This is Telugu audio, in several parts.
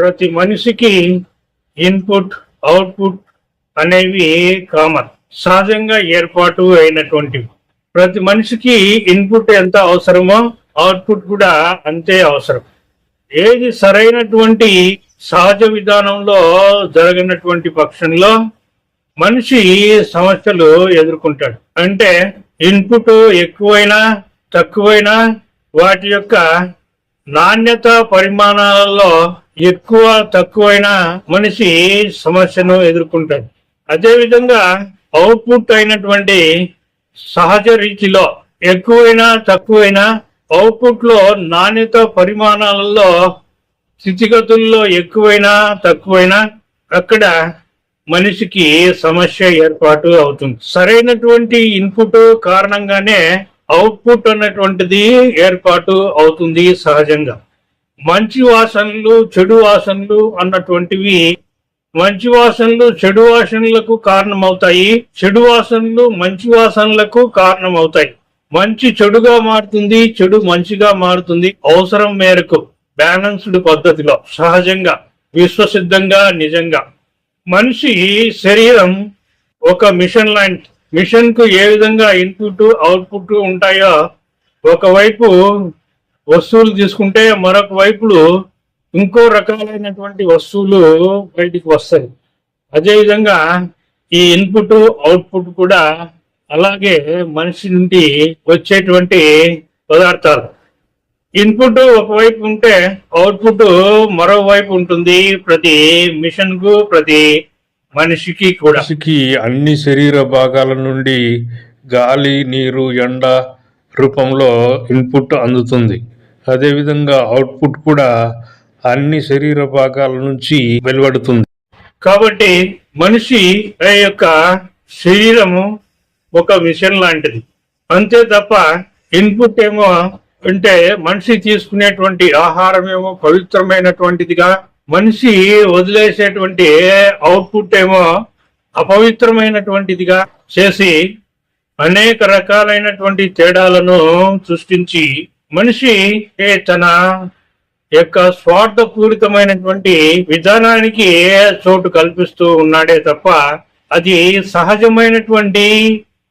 ప్రతి మనిషికి ఇన్పుట్ అవుట్పుట్ అనేవి కామన్, సహజంగా ఏర్పాటు అయినటువంటివి. ప్రతి మనిషికి ఇన్పుట్ ఎంత అవసరమో అవుట్పుట్ కూడా అంతే అవసరం. ఏది సరైనటువంటి సహజ విధానంలో జరిగినటువంటి పక్షంలో మనిషి సమస్యలు ఎదుర్కొంటాడు. అంటే ఇన్పుట్ ఎక్కువైనా తక్కువైనా వాటి యొక్క నాణ్యత పరిమాణాలలో ఎక్కువ తక్కువైనా మనిషి సమస్యను ఎదుర్కొంటాడు. అదేవిధంగా అవుట్పుట్ అయినటువంటి సహజ రీతిలో ఎక్కువైనా తక్కువైనా అవుట్పుట్ లో నాణ్యత పరిమాణాలలో స్థితిగతుల్లో ఎక్కువైనా తక్కువైనా అక్కడ మనిషికి సమస్య ఏర్పాటు అవుతుంది. సరైనటువంటి ఇన్పుట్ కారణంగానే అవుట్పుట్ అన్నటువంటిది ఏర్పాటు అవుతుంది సహజంగా. మంచి వాసనలు చెడు వాసనలు అన్నటువంటివి మంచి వాసనలు చెడు వాసనలకు కారణమవుతాయి, చెడు వాసనలు మంచి వాసనలకు కారణమవుతాయి. మంచి చెడుగా మారుతుంది, చెడు మంచిగా మారుతుంది. అవసరం మేరకు బ్యాలెన్స్డ్ పద్ధతిలో సహజంగా విశ్వసిద్ధంగా నిజంగా. మనిషి శరీరం ఒక మిషన్ లాంటి. మిషన్ కు ఏ విధంగా ఇన్పుట్ అవుట్పుట్ ఉంటాయో ఒకవైపు వస్తువులు తీసుకుంటే మరొక వైపులు ఇంకో రకాలైనటువంటి వస్తువులు బయటికి వస్తాయి. అదేవిధంగా ఈ ఇన్పుట్ అవుట్పుట్ కూడా అలాగే మనిషి నుండి వచ్చేటువంటి పదార్థాలు. ఇన్పుట్ ఒకవైపు ఉంటే అవుట్పుట్ మరోవైపు ఉంటుంది. ప్రతి మిషన్ కు ప్రతి మనిషికి కూడా. అన్ని శరీర భాగాల నుండి గాలి నీరు ఎండ రూపంలో ఇన్పుట్ అందుతుంది. అదేవిధంగా అవుట్పుట్ కూడా అన్ని శరీర భాగాల నుంచి వెలువడుతుంది. కాబట్టి మనిషి యొక్క శరీరము ఒక మిషన్ లాంటిది అంతే తప్ప ఇన్పుట్ ఏమో అంటే మనిషి తీసుకునేటువంటి ఆహారం ఏమో పవిత్రమైనటువంటిదిగా, మనిషి వదిలేసేటువంటి అవుట్పుట్ ఏమో అపవిత్రమైనటువంటిదిగా చేసి అనేక రకాలైనటువంటి తేడాలను సృష్టించి మనిషి తన యొక్క స్వార్థపూరితమైనటువంటి విధానానికి చోటు కల్పిస్తూ ఉన్నాడే తప్ప అది సహజమైనటువంటి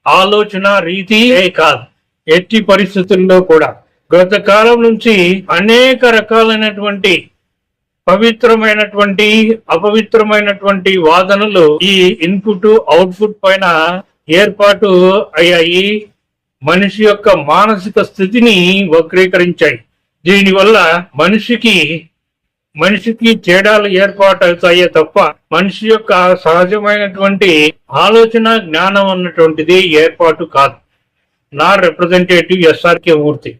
ఆలోచన రీతి కాదు ఎట్టి పరిస్థితుల్లో కూడా. గత కాలం నుంచి అనేక రకాలైనటువంటి పవిత్రమైనటువంటి అపవిత్రమైనటువంటి వాదనలు ఈ ఇన్పుట్ అవుట్పుట్ పైన ఏర్పాటు అయ్యాయి. మనిషి యొక్క మానసిక స్థితిని వక్రీకరించాయి. దీనివల్ల మనిషికి తేడాలు ఏర్పాటు అవుతాయే తప్ప మనిషి యొక్క సహజమైనటువంటి ఆలోచన జ్ఞానం అన్నటువంటిది ఏర్పాటు కాదు. నా రిప్రజెంటేటివ్ ఎస్ఆర్కే మూర్తి.